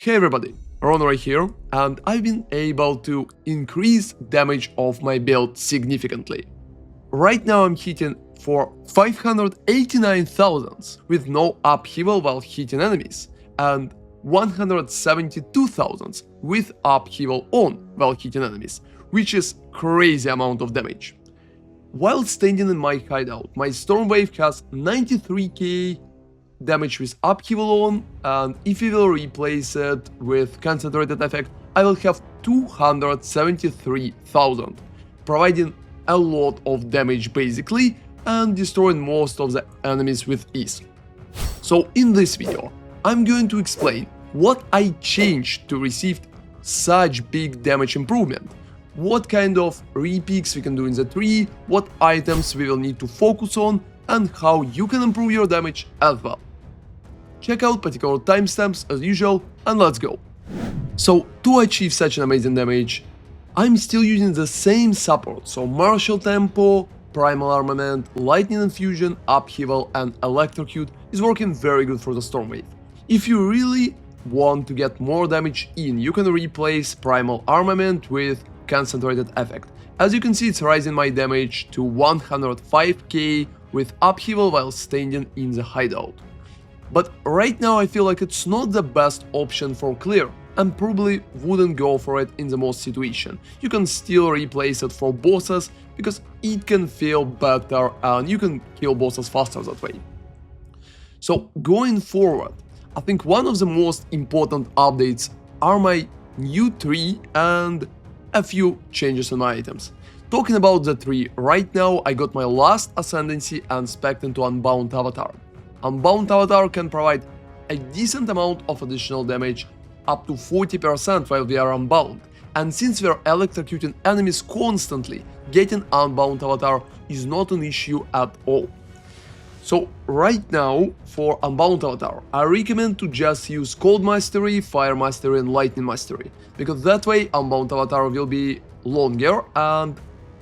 Hey everybody, ronarray here, and I've been able to increase damage of my build significantly. Right now I'm hitting for 589,000 with no upheaval while hitting enemies, and 172,000 with upheaval on while hitting enemies, which is crazy amount of damage. While standing in my hideout, my storm wave has 93k damage with upheaval on, and if we will replace it with concentrated effect, I will have 273,000, providing a lot of damage basically and destroying most of the enemies with ease. So in this video, I'm going to explain what I changed to receive such big damage improvement, what kind of repicks we can do in the tree, what items we will need to focus on, and how you can improve your damage as well. Check out particular timestamps as usual, and let's go. So to achieve such an amazing damage, I'm still using the same support, so martial tempo, primal armament, lightning infusion, upheaval and electrocute is working very good for the storm wave. If you really want to get more damage in, you can replace primal armament with concentrated effect. As you can see, it's raising my damage to 105k with upheaval while standing in the hideout. But right now I feel like it's not the best option for clear, and probably wouldn't go for it in the most situation. You can still replace it for bosses, because it can feel better and you can kill bosses faster that way. So going forward, I think one of the most important updates are my new tree and a few changes in my items. Talking about the tree, right now I got my last Ascendancy and spec'd into Unbound avatar. Unbound avatar can provide a decent amount of additional damage, up to 40% while we are unbound, and since we are electrocuting enemies constantly, getting Unbound avatar is not an issue at all. So right now, for Unbound avatar, I recommend to just use Cold Mastery, Fire Mastery and Lightning Mastery, because that way Unbound avatar will be longer and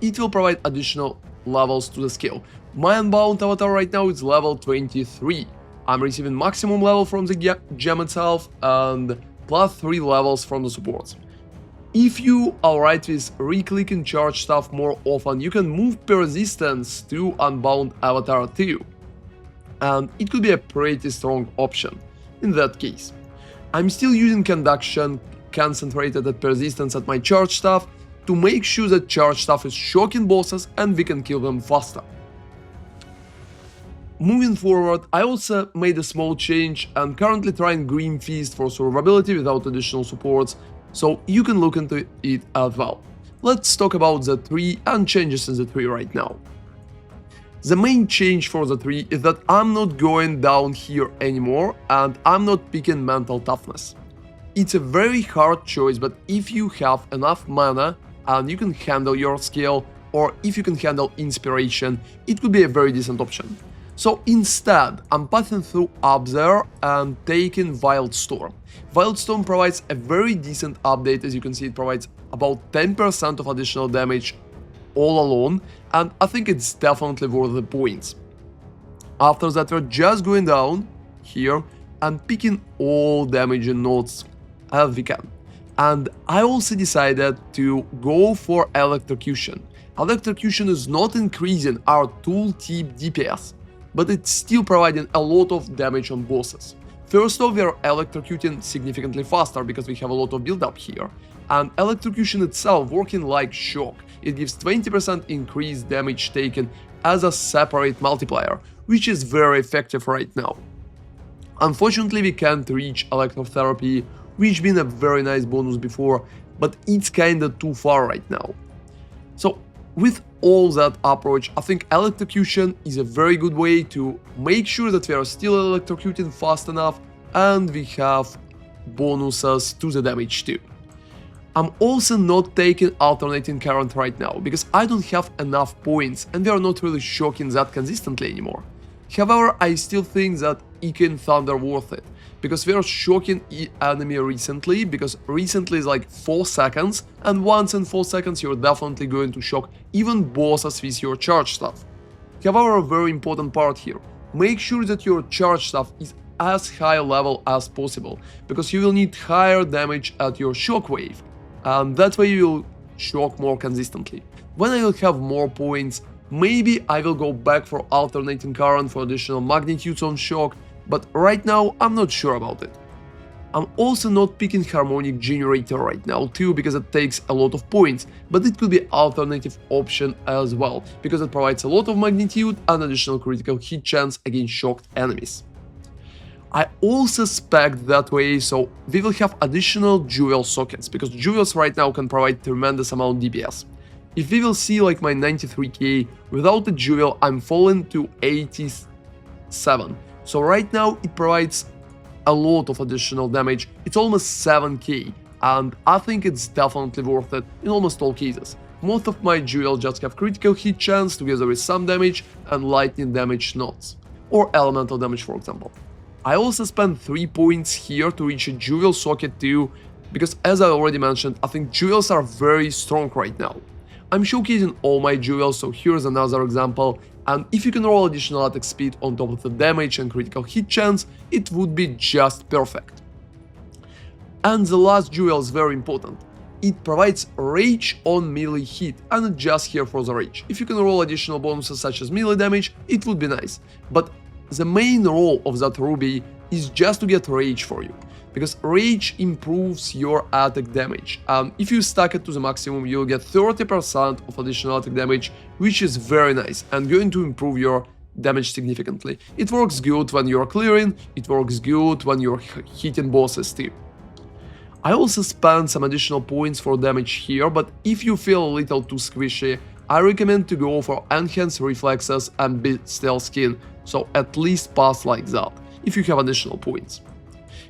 it will provide additional levels to the skill. My Unbound avatar right now is level 23. I'm receiving maximum level from the gem itself and plus 3 levels from the supports. If you are right with re-clicking charge stuff more often, you can move persistence to Unbound avatar too. And it could be a pretty strong option in that case. I'm still using conduction, concentrated at persistence at my charge staff to make sure that charge staff is shocking bosses and we can kill them faster. Moving forward, I also made a small change and currently trying Green Feast for survivability without additional supports, so you can look into it as well. Let's talk about the tree and changes in the tree right now. The main change for the tree is that I'm not going down here anymore and I'm not picking mental toughness. It's a very hard choice, but if you have enough mana and you can handle your skill, or if you can handle inspiration, it could be a very decent option. So instead, I'm passing through up there and taking Wildstorm. Wildstorm provides a very decent update. As you can see, it provides about 10% of additional damage all alone, and I think it's definitely worth the points. After that, we're just going down here and picking all damaging nodes as we can. And I also decided to go for Electrocution. Electrocution is not increasing our tooltip DPS, but it's still providing a lot of damage on bosses. First off, we are electrocuting significantly faster because we have a lot of build up here, and electrocution itself working like shock. It gives 20% increased damage taken as a separate multiplier, which is very effective right now. Unfortunately, we can't reach electrotherapy, which been a very nice bonus before, but it's kinda too far right now. So with all that approach, I think electrocution is a very good way to make sure that we are still electrocuting fast enough and we have bonuses to the damage too. I'm also not taking alternating current right now, because I don't have enough points and we are not really shocking that consistently anymore. However, I still think that Ekin Thunder worth it, because we are shocking enemy recently, because recently is like 4 seconds, and once in 4 seconds you're definitely going to shock even bosses with your charge staff. However, a very important part here, make sure that your charge staff is as high level as possible, because you will need higher damage at your shockwave, and that way you will shock more consistently. When I will have more points, maybe I will go back for alternating current for additional magnitudes on shock, but right now I'm not sure about it. I'm also not picking Harmonic Generator right now too, because it takes a lot of points, but it could be alternative option as well, because it provides a lot of magnitude and additional critical hit chance against shocked enemies. I also spec that way, so we will have additional jewel sockets, because jewels right now can provide tremendous amount DPS. If we will see like my 93k, without the jewel I'm falling to 87, so right now it provides a lot of additional damage. It's almost 7k, and I think it's definitely worth it in almost all cases. Most of my jewels just have critical hit chance together with some damage and lightning damage nodes, or elemental damage for example. I also spent 3 points here to reach a jewel socket too, because as I already mentioned, I think jewels are very strong right now. I'm showcasing all my jewels, so here's another example, and if you can roll additional attack speed on top of the damage and critical hit chance, it would be just perfect. And the last jewel is very important. It provides rage on melee hit, and it's just here for the rage. If you can roll additional bonuses such as melee damage, it would be nice. But the main role of that ruby is just to get rage for you, because rage improves your attack damage. If you stack it to the maximum, you'll get 30% of additional attack damage, which is very nice and going to improve your damage significantly. It works good when you're clearing, it works good when you're hitting bosses too. I also spent some additional points for damage here, but if you feel a little too squishy, I recommend to go for enhanced reflexes and bit stealth skin, so at least pass like that, if you have additional points.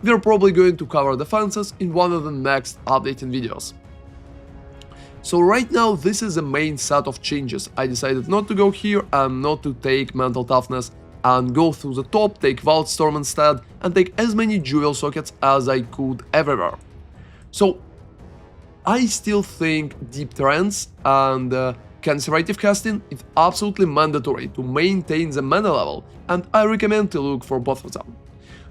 We're probably going to cover defenses in one of the next updating videos. So right now this is the main set of changes. I decided not to go here and not to take mental toughness and go through the top, take Wildstorm instead, and take as many jewel sockets as I could everywhere. So I still think deep trance and conservative casting is absolutely mandatory to maintain the mana level, and I recommend to look for both of them.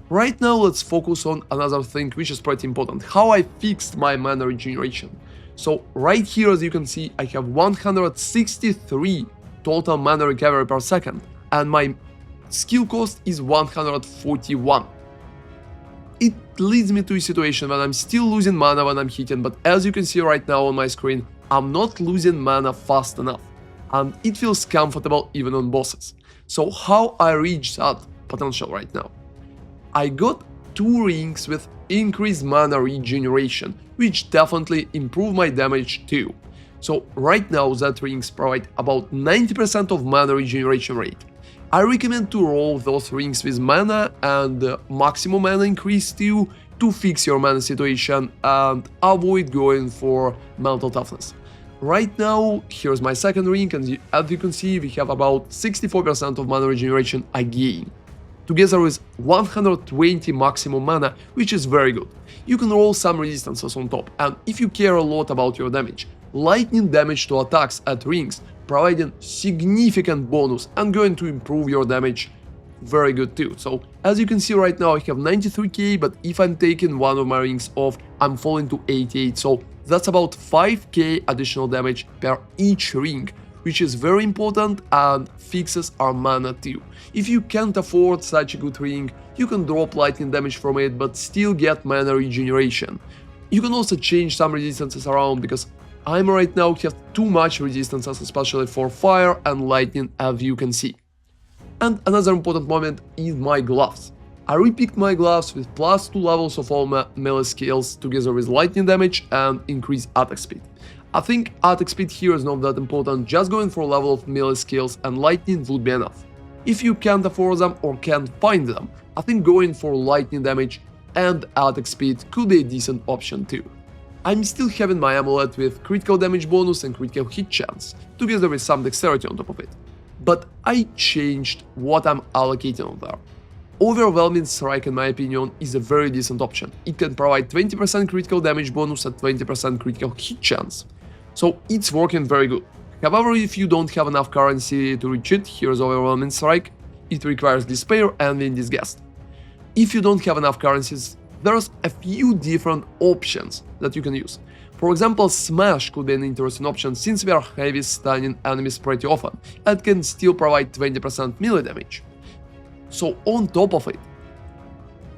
Right now let's focus on another thing which is pretty important, how I fixed my mana regeneration. So right here, as you can see, I have 163 total mana recovery per second, and my skill cost is 141. It leads me to a situation when I'm still losing mana when I'm hitting, but as you can see right now on my screen, I'm not losing mana fast enough, and it feels comfortable even on bosses. So how I reach that potential right now? I got 2 rings with increased mana regeneration, which definitely improve my damage too. So right now that rings provide about 90% of mana regeneration rate. I recommend to roll those rings with mana and maximum mana increase too, to fix your mana situation and avoid going for mental toughness. Right now, here's my second ring, and as you can see, we have about 64% of mana regeneration again, together with 120 maximum mana, which is very good. You can roll some resistances on top, and if you care a lot about your damage, lightning damage to attacks at rings providing significant bonus and going to improve your damage very good too. So as you can see right now I have 93k, but if I'm taking one of my rings off, I'm falling to 88, so that's about 5k additional damage per each ring, which is very important and fixes our mana too. If you can't afford such a good ring, you can drop lightning damage from it but still get mana regeneration. You can also change some resistances around, because I'm right now have too much resistances, especially for fire and lightning, as you can see. And another important moment is my gloves. I repicked my gloves with +2 levels of all melee skills together with lightning damage and increased attack speed. I think attack speed here is not that important, just going for a level of melee skills and lightning would be enough. If you can't afford them or can't find them, I think going for lightning damage and attack speed could be a decent option too. I'm still having my amulet with critical damage bonus and critical hit chance, together with some dexterity on top of it. But I changed what I'm allocating on there. Overwhelming Strike, in my opinion, is a very decent option. It can provide 20% critical damage bonus and 20% critical hit chance. So it's working very good. However, if you don't have enough currency to reach it, here's Overwhelming Strike. It requires Despair and Win Disgust. If you don't have enough currencies, there's a few different options that you can use. For example, Smash could be an interesting option since we are heavy stunning enemies pretty often and can still provide 20% melee damage. So on top of it,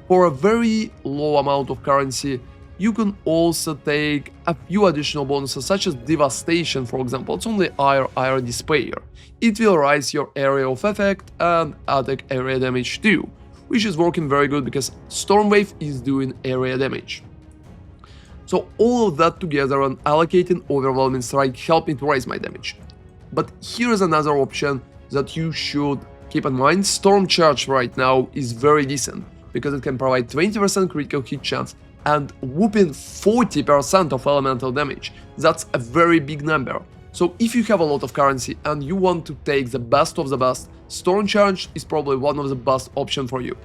for a very low amount of currency, you can also take a few additional bonuses such as Devastation, for example. It's only IR Despair. It will raise your area of effect and attack area damage too, which is working very good because Stormwave is doing area damage. So all of that together and allocating Overwhelming Strike helped me to raise my damage. But here is another option that you should keep in mind. Storm Charge right now is very decent because it can provide 20% critical hit chance and whooping 40% of elemental damage. That's a very big number. So if you have a lot of currency and you want to take the best of the best, Storm Charge is probably one of the best options for you.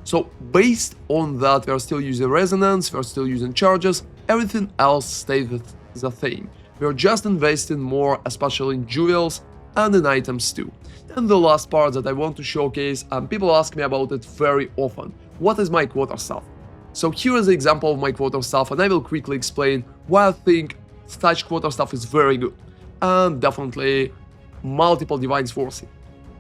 So based on that, we are still using Resonance, we are still using charges, everything else stays the same. We are just investing more, especially in jewels and in items too. And the last part that I want to showcase, and people ask me about it very often, what is my Quaterstaff? So here is the example of my Quaterstaff, and I will quickly explain why I think such Quaterstaff is very good, and definitely multiple divines worth it.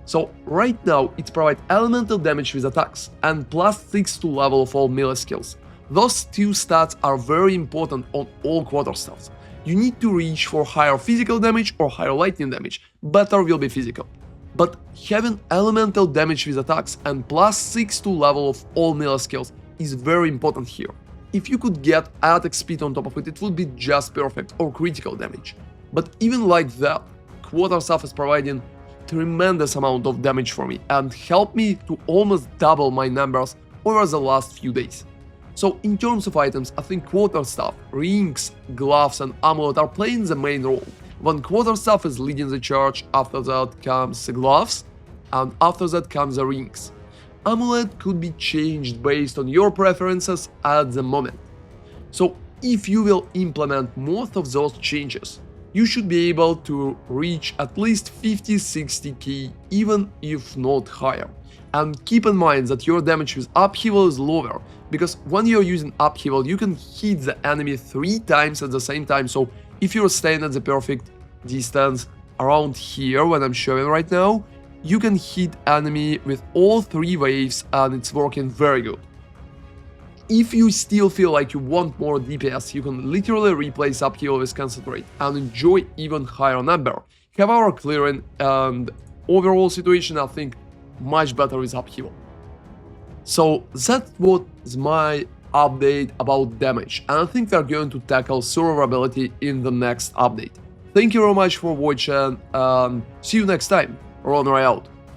So right now it provides elemental damage with attacks and +6 to level of all melee skills. Those two stats are very important on all Quaterstaffs. You need to reach for higher physical damage or higher lightning damage, better will be physical. But having elemental damage with attacks and +6 to level of all melee skills is very important here. If you could get attack speed on top of it, it would be just perfect, or critical damage. But even like that, Quaterstaff is providing tremendous amount of damage for me and helped me to almost double my numbers over the last few days. So in terms of items, I think Quaterstaff, rings, gloves and amulet are playing the main role. When Quaterstaff is leading the charge, after that comes the gloves, and after that comes the rings. Amulet could be changed based on your preferences at the moment. So if you will implement most of those changes, you should be able to reach at least 50-60k, even if not higher. And keep in mind that your damage with upheaval is lower, because when you're using upheaval, you can hit the enemy 3 times at the same time. So if you're staying at the perfect distance around here, when I'm showing right now, you can hit enemy with all 3 waves and it's working very good. If you still feel like you want more DPS, you can literally replace upheaval with concentrate and enjoy even higher number. However, clearing and overall situation, I think much better with upheaval. So that was my update about damage, and I think we are going to tackle survivability in the next update. Thank you very much for watching and see you next time. ronarray out.